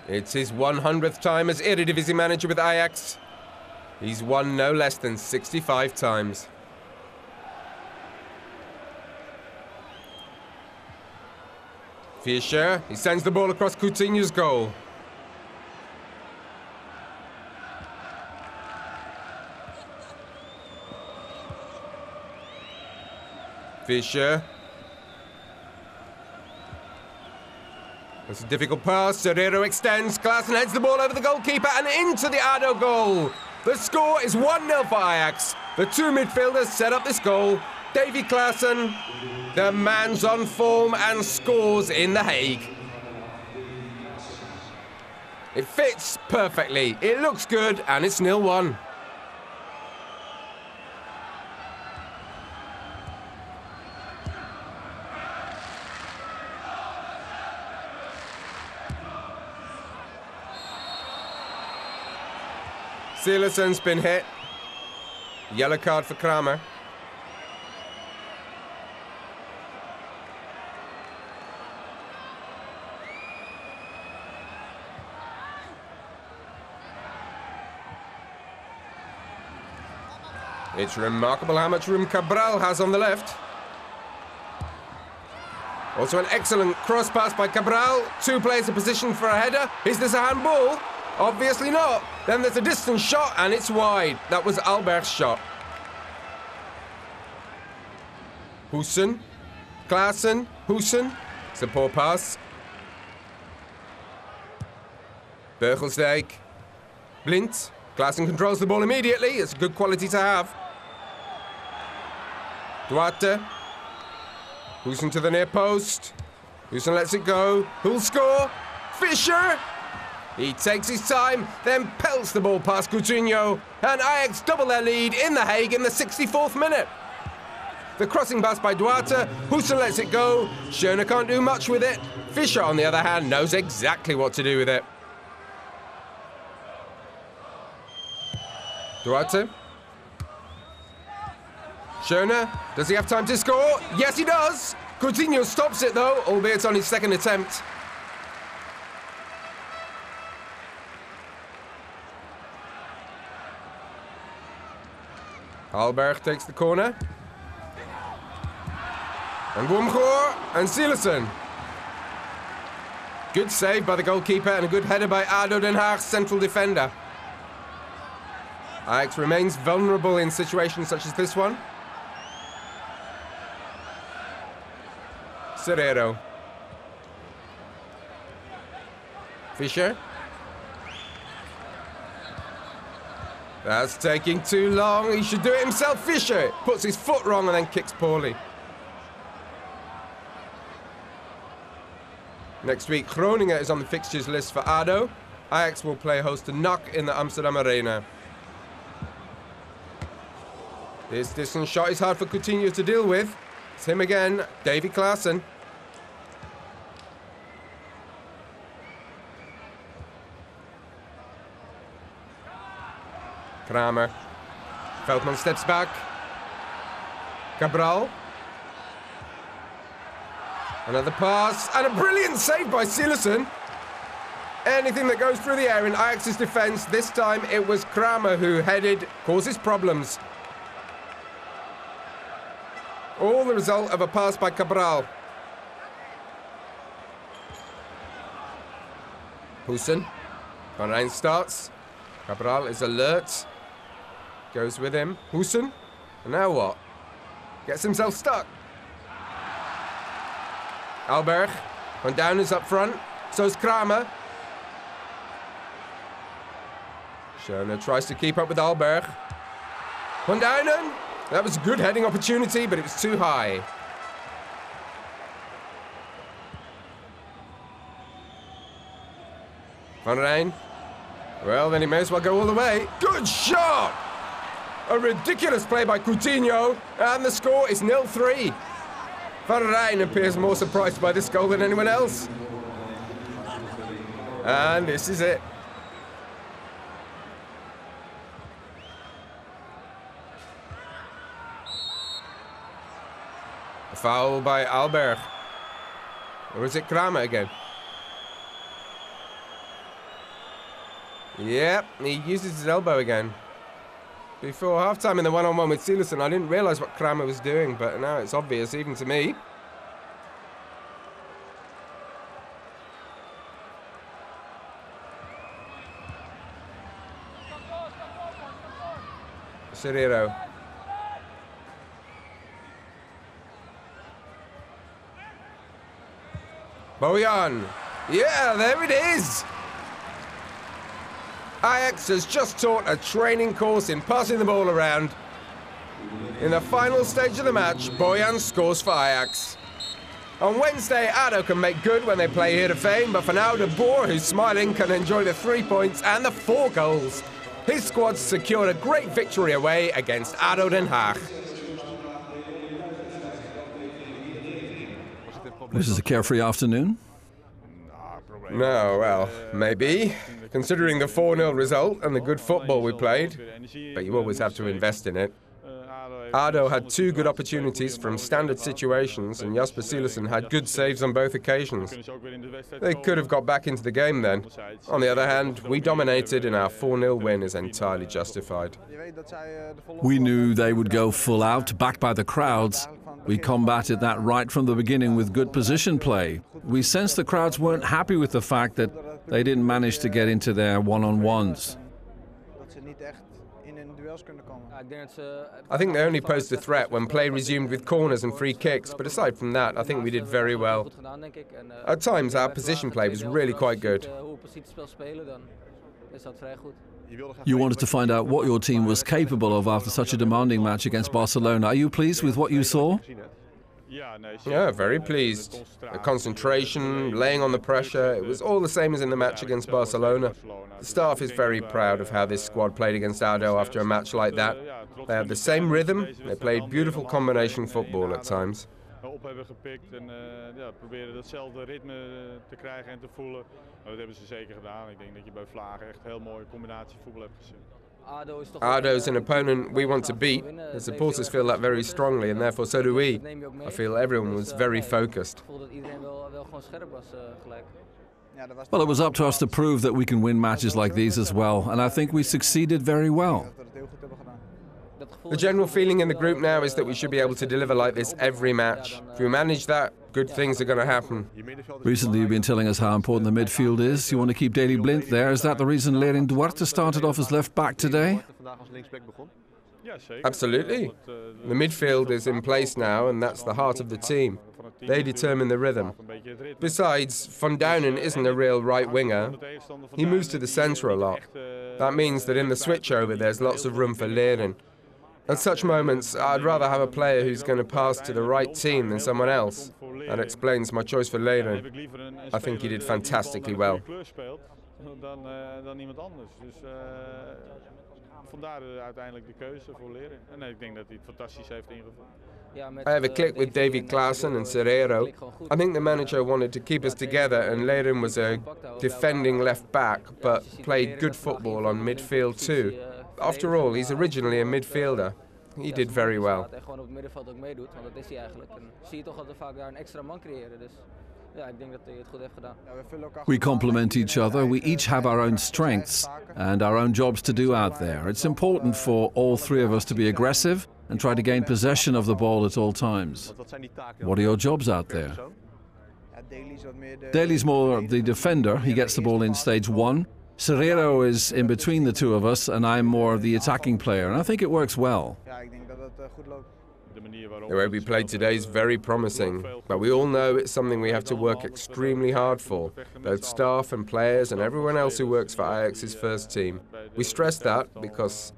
It's his 100th time as Eredivisie manager with Ajax. He's won no less than 65 times. Fischer, he sends the ball across Coutinho's goal. Fischer. It's a difficult pass. Serrero extends. Klaassen heads the ball over the goalkeeper and into the Ado goal. The score is 1-0 for Ajax. The two midfielders set up this goal. Davy Klaassen, the man's on form and scores in The Hague. It fits perfectly. It looks good and it's 0-1. Silersen's been hit. Yellow card for Kramer. It's remarkable how much room Cabral has on the left. Also an excellent cross pass by Cabral. Two players in position for a header. Is this a handball? Obviously not. Then there's a distance shot and it's wide. That was Albert's shot. Hussen. Klaassen. Hussen. It's a poor pass. Beugelsdijk. Blind. Klaassen controls the ball immediately. It's good quality to have. Duarte. Hussen to the near post. Hussen lets it go. Who'll score? Fischer. He takes his time, then pelts the ball past Coutinho, and Ajax double their lead in The Hague in the 64th minute. The crossing pass by Duarte, Hussen lets it go, Schöne can't do much with it. Fischer, on the other hand, knows exactly what to do with it. Duarte. Schöne, does he have time to score? Yes, he does! Coutinho stops it though, albeit on his second attempt. Alberg takes the corner. And Wumgor and Silersen. Good save by the goalkeeper and a good header by Ado Den Haag's central defender. Ajax remains vulnerable in situations such as this one. Serrero. Fischer. That's taking too long. He should do it himself. Fischer puts his foot wrong and then kicks poorly. Next week, Groningen is on the fixtures list for ADO. Ajax will play host to NAC in the Amsterdam Arena. This distance shot is hard for Coutinho to deal with. It's him again, Davy Klaassen. Kramer. Veldman steps back. Cabral. Another pass. And a brilliant save by Silersen. Anything that goes through the air in Ajax's defence, this time it was Kramer who headed, causes problems. All the result of a pass by Cabral. Hussen. Van Rijn starts. Cabral is alert. Goes with him. Hussen. And now what? Gets himself stuck. Alberg. Van Duinen is up front. So's Kramer. Schöne tries to keep up with Alberg. Van Duinen. That was a good heading opportunity, but it was too high. Van Rijn. Well, then he may as well go all the way. Good shot! A ridiculous play by Coutinho, and the score is 0-3. Van Rijn appears more surprised by this goal than anyone else. And this is it. A foul by Alberg. Or is it Kramer again? Yep, he uses his elbow again. Before half-time in the one-on-one with Silerson, I didn't realise what Kramer was doing, but now it's obvious, even to me. Serrero. Bojan. Yeah, there it is. Ajax has just taught a training course in passing the ball around. In the final stage of the match, Bojan scores for Ajax. On Wednesday, Ado can make good when they play here to fame, but for now, De Boer, who's smiling, can enjoy the 3 points and the 4 goals. His squad secured a great victory away against Ado Den Haag. This is a carefree afternoon. No, well, maybe, considering the 4-0 result and the good football we played, but you always have to invest in it. Ado had 2 good opportunities from standard situations, and Jasper Silerson had good saves on both occasions. They could have got back into the game then. On the other hand, we dominated, and our 4-0 win is entirely justified. We knew they would go full out, backed by the crowds. We combated that right from the beginning with good position play. We sensed the crowds weren't happy with the fact that they didn't manage to get into their one-on-ones. I think they only posed a threat when play resumed with corners and free kicks, but aside from that, I think we did very well. At times, our position play was really quite good. You wanted to find out what your team was capable of after such a demanding match against Barcelona. Are you pleased with what you saw? Yeah, very pleased. The concentration, laying on the pressure, it was all the same as in the match against Barcelona. The staff is very proud of how this squad played against Ado after a match like that. They had the same rhythm, they played beautiful combination football at times. Op hebben gepikt en proberen datzelfde ritme te krijgen en te voelen. Dat hebben ze zeker gedaan. Ik denk dat je bij Vlagen echt heel mooi combinatie voetbal hebt gezien. Ado is an opponent we want to beat. The supporters feel that very strongly, and therefore so do we. I feel everyone was very focused. Well, it was up to us to prove that we can win matches like these as well, and I think we succeeded very well. The general feeling in the group now is that we should be able to deliver like this every match. If we manage that, good things are going to happen. Recently you've been telling us how important the midfield is. You want to keep Daley Blind there. Is that the reason Lerin Duarte started off as left back today? Absolutely. The midfield is in place now, and that's the heart of the team. They determine the rhythm. Besides, Van Duinen isn't a real right winger. He moves to the centre a lot. That means that in the switchover there's lots of room for Lerin. At such moments, I'd rather have a player who's going to pass to the right team than someone else. That explains my choice for Lerin. I think he did fantastically well. I have a click with David Klaassen and Serrero. I think the manager wanted to keep us together, and Lerin was a defending left back, but played good football on midfield too. After all, he's originally a midfielder. He did very well. We complement each other. We each have our own strengths and our own jobs to do out there. It's important for all 3 of us to be aggressive and try to gain possession of the ball at all times. What are your jobs out there? Daley's more the defender. He gets the ball in stage 1. Serrero is in between the 2 of us, and I'm more the attacking player, and I think it works well. The way we played today is very promising, but we all know it's something we have to work extremely hard for, both staff and players and everyone else who works for Ajax's first team. We stress that because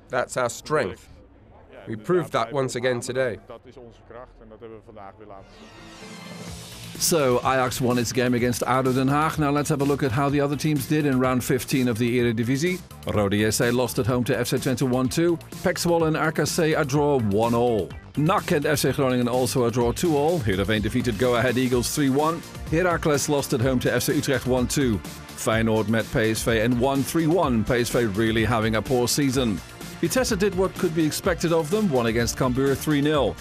that's our strength. We proved that once again today. So, Ajax won its game against Ado Den Haag. Now let's have a look at how the other teams did in round 15 of the Eredivisie. Rode JC lost at home to FC Twente 1-2. PEC Zwolle and RKC a draw 1-1. NAC and FC Groningen also a draw 2-2. Heerenveen defeated Go Ahead Eagles 3-1. Heracles lost at home to FC Utrecht 1-2. Feyenoord met PSV and won 3-1. PSV really having a poor season. Vitesse did what could be expected of them, won against Cambuur 3-0.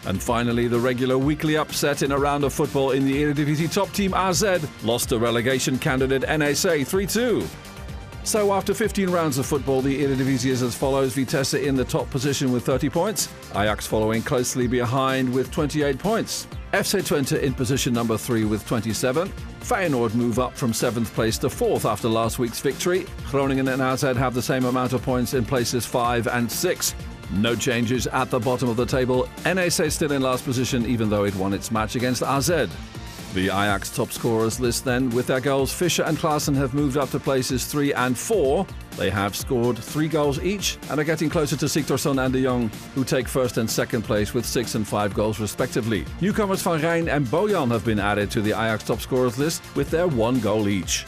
And finally, the regular weekly upset in a round of football in the Eredivisie top team AZ lost to relegation candidate NEC 3-2. So after 15 rounds of football, the Eredivisie is as follows. Vitesse in the top position with 30 points. Ajax following closely behind with 28 points. FC Twente in position number 3 with 27. Feyenoord move up from 7th place to 4th after last week's victory. Groningen and AZ have the same amount of points in places 5 and 6. No changes at the bottom of the table. NEC still in last position even though it won its match against AZ. The Ajax top scorers list then, with their goals, Fischer and Klaassen have moved up to places 3 and 4. They have scored 3 goals each and are getting closer to Sigtorsson and de Jong, who take 1st and 2nd place with 6 and 5 goals respectively. Newcomers Van Rijn and Bojan have been added to the Ajax top scorers list with their 1 goal each.